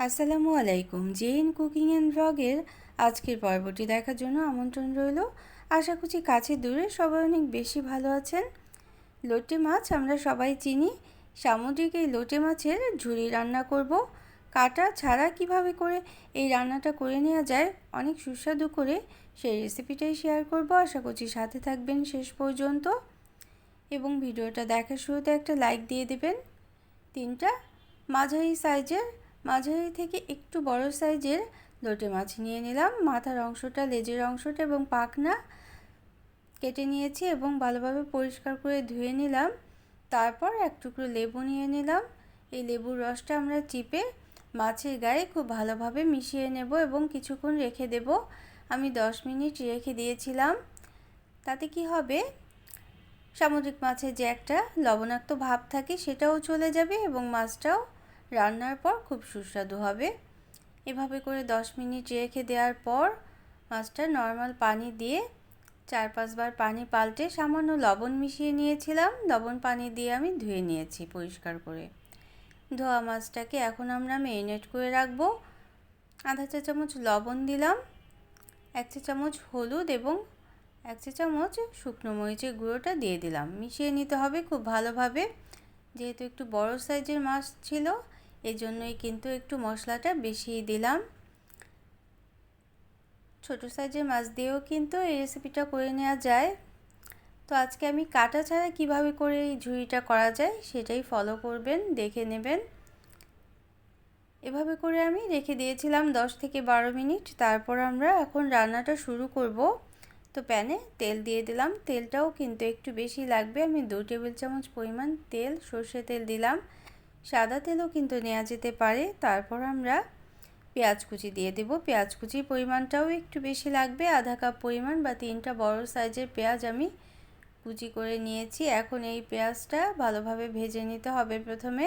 আসসালামু আলাইকুম। Zain cooking and ব্লগের আজকের পর্বটি দেখার জন্য আমন্ত্রণ রইল। আশা করছি কাছে দূরে সবাই অনেক বেশি ভালো আছেন। লোটে মাছ আমরা সবাই চিনি। সামুদ্রিক এই লোটে মাছের ঝুরি রান্না করব। কাটা ছাড়া কিভাবে করে এই রান্নাটা করে নেওয়া যায় অনেক সুস্বাদু করে, সেই রেসিপিটাই শেয়ার করব। আশা করছি সাথে থাকবেন শেষ পর্যন্ত এবং ভিডিওটা দেখার শুরুতে একটা লাইক দিয়ে দেবেন। তিনটা মাঝারি থেকে একটু বড় সাইজের লোটে মাছ নিয়ে নিলাম। মাথার অংশটা, লেজের অংশটা এবং পাখনা কেটে নিয়েছি এবং ভালোভাবে পরিষ্কার করে ধুয়ে নিলাম। তারপর এক টুকরো লেবু নিয়ে নিলাম। এই লেবুর রসটা আমরা চিপে মাছের গায়ে খুব ভালোভাবে মিশিয়ে নেব এবং কিছুক্ষণ রেখে দেব। আমি 10 মিনিট রেখে দিয়েছিলাম। তাতে কি হবে, সামুদ্রিক মাছের যে একটা লবণাক্ত ভাব থাকে সেটাও চলে যাবে এবং মাছটাও রান্নার পর খুব সুস্বাদু হবে। এভাবে করে 10 মিনিট রেখে দেওয়ার পর মাছটা নর্মাল পানি দিয়ে 4-5 বার পানি পাল্টে সামান্য লবণ মিশিয়ে নিয়েছিলাম। লবণ পানি দিয়ে আমি ধুয়ে নিয়েছি পরিষ্কার করে। ধোয়া মাছটাকে এখন আমরা ম্যারিনেট করে রাখবো। আধা চা চামচ লবণ দিলাম, 1 চা চামচ হলুদ এবং 1 চা চামচ শুকনো মরিচের গুঁড়োটা দিয়ে দিলাম। মিশিয়ে নিতে হবে খুব ভালোভাবে। যেহেতু একটু বড় সাইজের মাছ ছিল এজন্যই কিন্তু একটু মশলাটা বেশি দিলাম। ছোট সাইজের মাছ দিয়েও কিন্তু এই রেসিপিটা করে নেওয়া যায়। তো আজকে আমি কাটা ছাড়া কিভাবে করে এই ঝুড়িটা করা যায় সেটাই ফলো করবেন, দেখে নেবেন। এভাবে করে আমি রেখে দিয়েছিলাম 10 থেকে 12 মিনিট। তারপর আমরা এখন রান্নাটা শুরু করব। তো প্যানে তেল দিয়ে দিলাম। তেলটাও কিন্তু একটু বেশি লাগবে। আমি 2 টেবিল চামচ পরিমাণ তেল, সর্ষে তেল দিলাম। সাদা তেলও কিন্তু নেওয়া যেতে পারে। তারপর আমরা পেঁয়াজ কুচি দিয়ে দেব। পেঁয়াজ কুচির পরিমাণটাও একটু বেশি লাগবে, আধা কাপ পরিমাণ বা 3টা বড় সাইজের পেঁয়াজ আমি কুচি করে নিয়েছি। এখন এই পেঁয়াজটা ভালোভাবে ভেজে নিতে হবে। প্রথমে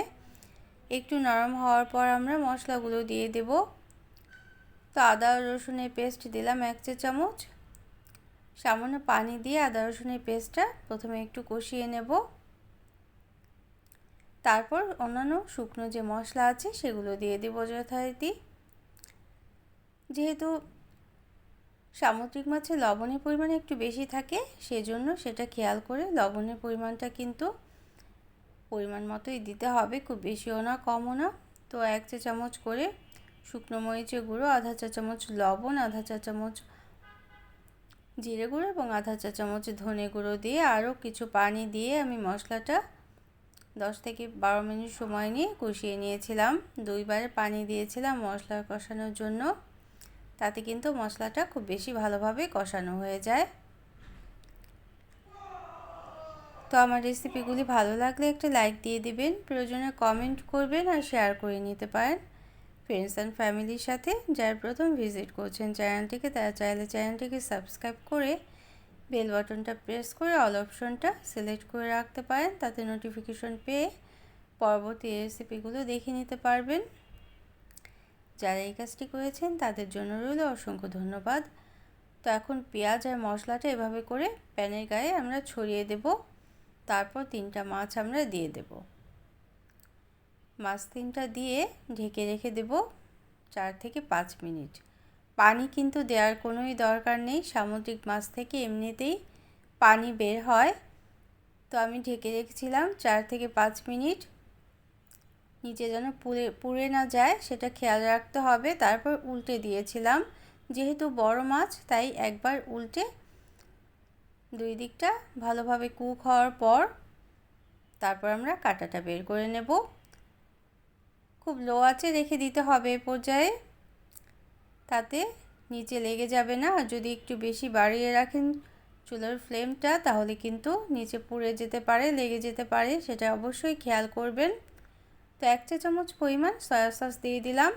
একটু নরম হওয়ার পর আমরা মশলাগুলো দিয়ে দেব। তো আদা রসুনের পেস্ট দিলাম 1 চা চামচ। সামান্য পানি দিয়ে আদা রসুনের পেস্টটা প্রথমে একটু কষিয়ে নেব। তারপর অন্যান্য শুকনো যে মশলা আছে সেগুলো দিয়ে দেব যথারীতি। যেহেতু সামুদ্রিক মাছে লবণের পরিমাণ একটু বেশি থাকে সেজন্য সেটা খেয়াল করে লবণের পরিমাণটা কিন্তু পরিমাণ মতোই দিতে হবে, খুব বেশিও না কমও না। তো 1 চা চামচ করে শুকনো মরিচের গুঁড়ো, আধা চা চামচ লবণ, আধা চা চামচ জিরে গুঁড়ো এবং আধা চা চামচ ধনে গুঁড়ো দিয়ে আরও কিছু পানি দিয়ে আমি মশলাটা 10 থেকে 12 মিনিট সময় নিয়ে কষিয়ে নিয়েছিলাম। 2 বার পানি দিয়েছিলাম মশলা কষানোর জন্য। তাতে কিন্তু মশলাটা খুব বেশি ভালোভাবে কষানো হয়ে যায়। তো আমার রেসিপিগুলি ভালো লাগলে একটা লাইক দিয়ে দিবেন, প্রয়োজনে কমেন্ট করবেন আর শেয়ার করে নিতে পারেন ফ্রেন্ডস অ্যান্ড ফ্যামিলির সাথে। যারা প্রথম ভিজিট করছেন চ্যানেলটিকে তারা চাইলে চ্যানেলটিকে সাবস্ক্রাইব করে বেল বাটনটা প্রেস করে অল অপশনটা সিলেক্ট করে রাখতে পারেন। তাতে নোটিফিকেশন পেয়ে পরবর্তী রেসিপিগুলো দেখে নিতে পারবেন। যারা এই কাজটি করেছেন তাদের জন্য রইল অসংখ্য ধন্যবাদ। তো এখন পেঁয়াজ আর মশলাটা এভাবে করে প্যানের গায়ে আমরা ছড়িয়ে দেব। তারপর 3টা মাছ আমরা দিয়ে দেব। মাছ 3টা দিয়ে ঢেকে রেখে দেব 4 থেকে 5 মিনিট। পানি কিন্তু দেওয়ার কোনোই দরকার নেই, সামুদ্রিক মাছ থেকে এমনিতেই পানি বের হয়। তো আমি ঢেকে রেখেছিলাম 4 থেকে 5 মিনিট। নিচে যেন পুড়ে না যায় সেটা খেয়াল রাখতে হবে। তারপর উল্টে দিয়েছিলাম। যেহেতু বড় মাছ তাই একবার উল্টে 2 দিকটা ভালোভাবে কুক হওয়ার পর তারপর আমরা কাঁটাটা বের করে নেব। খুব লো আঁচে রেখে দিতে হবে এ পর্যায়ে, তাতে নিচে লেগে যাবে না। আর যদি একটু বেশি বাড়িয়ে রাখেন চুলার ফ্লেমটা তাহলে কিন্তু নিচে পুড়ে যেতে পারে, লেগে যেতে পারে, সেটা অবশ্যই খেয়াল করবেন। তো 1 চা চামচ পরিমাণ সয়া সস দিয়ে দিলাম।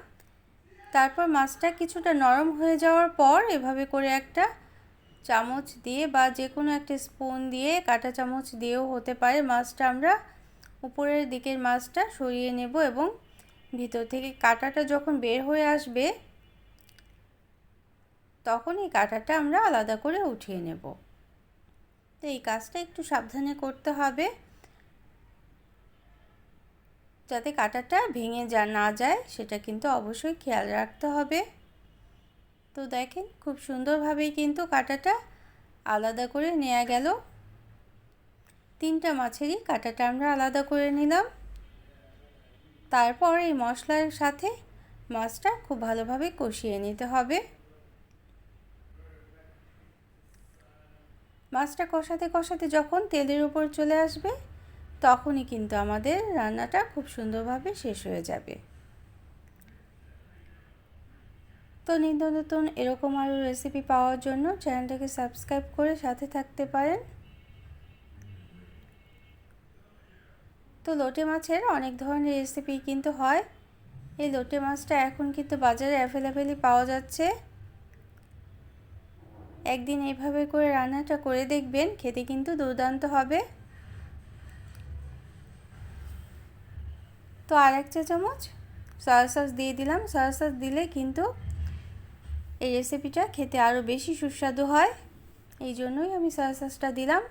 তারপর মাছটা কিছুটা নরম হয়ে যাওয়ার পর এভাবে করে একটা চামচ দিয়ে বা যে কোনো একটা স্পুন দিয়ে, কাঁটা চামচ দিয়েও হতে পারে, মাছটা আমরা উপরের দিকের মাছটা সরিয়ে নেব এবং ভিতর থেকে কাঁটাটা যখন বের হয়ে আসবে তখন এই কাঁটাটা আমরা আলাদা করে উঠিয়ে নেব। তো এই কাজটা একটু সাবধানে করতে হবে। যাতে কাঁটাটা ভেঙে না যায় সেটা কিন্তু অবশ্যই খেয়াল রাখতে হবে। তো দেখেন খুব সুন্দরভাবেই কিন্তু কাঁটাটা আলাদা করে নেওয়া গেল। 3টা মাছেরই কাঁটাটা আমরা আলাদা করে নিলাম। তারপর এই মশলার সাথে মাছটা খুব ভালোভাবে কষিয়ে নিতে হবে। মাছটা কষাতে কষাতে যখন তেলের উপর চলে আসবে তখনই কিন্তু আমাদের রান্নাটা খুব সুন্দরভাবে শেষ হয়ে যাবে। তো নিত্য নতুন এরকম আরও রেসিপি পাওয়ার জন্য চ্যানেলটাকে সাবস্ক্রাইব করে সাথে থাকতে পারেন। তো লোটে মাছের অনেক ধরনের রেসিপি কিন্তু হয়। এই লোটে মাছটা এখন কিন্তু বাজারে অ্যাভেলেবেলই পাওয়া যাচ্ছে। একদিন এইভাবে করে রান্নাটা করে দেখবেন, খেতে কিন্তু দুর্দান্ত হবে। তো আর 1 চা চামচ সয়া সস দিয়ে দিলাম। সয়া সস দিলে কিন্তু এই রেসিপিটা খেতে আরও বেশি সুস্বাদু হয়, এই জন্যই আমি সয়া সসটা দিলাম।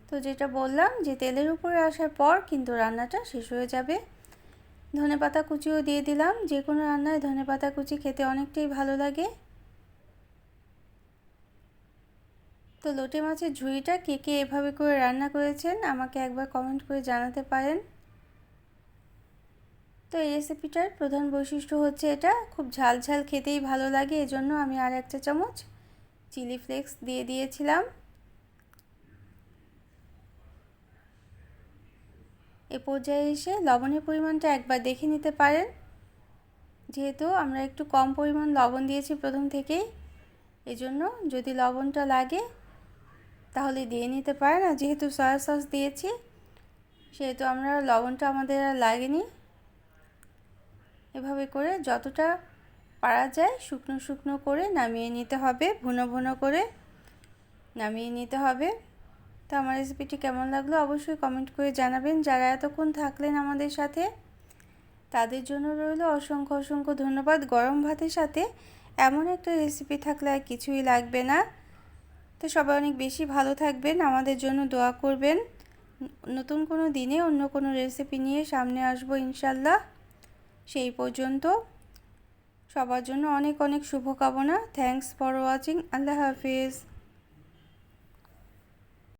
তো যেটা বললাম যে তেলের উপরে আসার পর কিন্তু রান্নাটা শেষ হয়ে যাবে। ধনেপাতা কুচিও দিয়ে দিলাম। যে কোনো রান্নায় ধনেপাতা কুচি খেতে অনেকটাই ভালো লাগে। তো লোটে মাছের ঝুড়িটা কে কে এভাবে করে রান্না করেছেন আমাকে একবার কমেন্ট করে জানাতে পারেন। তো এই রেসিপিটার প্রধান বৈশিষ্ট্য হচ্ছে এটা খুব ঝাল ঝাল খেতেই ভালো লাগে, এজন্য আমি আর 1 চা চামচ চিলি ফ্লেক্স দিয়ে দিয়েছিলাম। এ পর্যায়ে এসে লবণের পরিমাণটা একবার দেখে নিতে পারেন। যেহেতু আমরা একটু কম পরিমাণ লবণ দিয়েছি প্রথম থেকেই, এজন্য যদি লবণটা লাগে তাহলে দিয়ে নিতে পারেন। আর যেহেতু সয়া সস দিয়েছি সেহেতু আমরা লবণটা আমাদের আর লাগেনি। এভাবে করে যতটা পারা যায় শুকনো শুকনো করে নামিয়ে নিতে হবে, ভুনো ভুনো করে নামিয়ে নিতে হবে। তো আমার রেসিপিটি কেমন লাগলো অবশ্যই কমেন্ট করে জানাবেন। যারা এতক্ষণ থাকলেন আমাদের সাথে তাদের জন্য রইল অসংখ্য অসংখ্য ধন্যবাদ। গরম ভাতের সাথে এমন একটা রেসিপি থাকলে আর কিছুই লাগবে না। তো সবাই অনেক বেশি ভালো থাকবেন, আমাদের জন্য দোয়া করবেন। নতুন কোনো দিনে অন্য কোনো রেসিপি নিয়ে সামনে আসবো ইনশাল্লাহ। সেই পর্যন্ত সবার জন্য অনেক অনেক শুভকামনা। Thanks for watching. Allah Hafiz.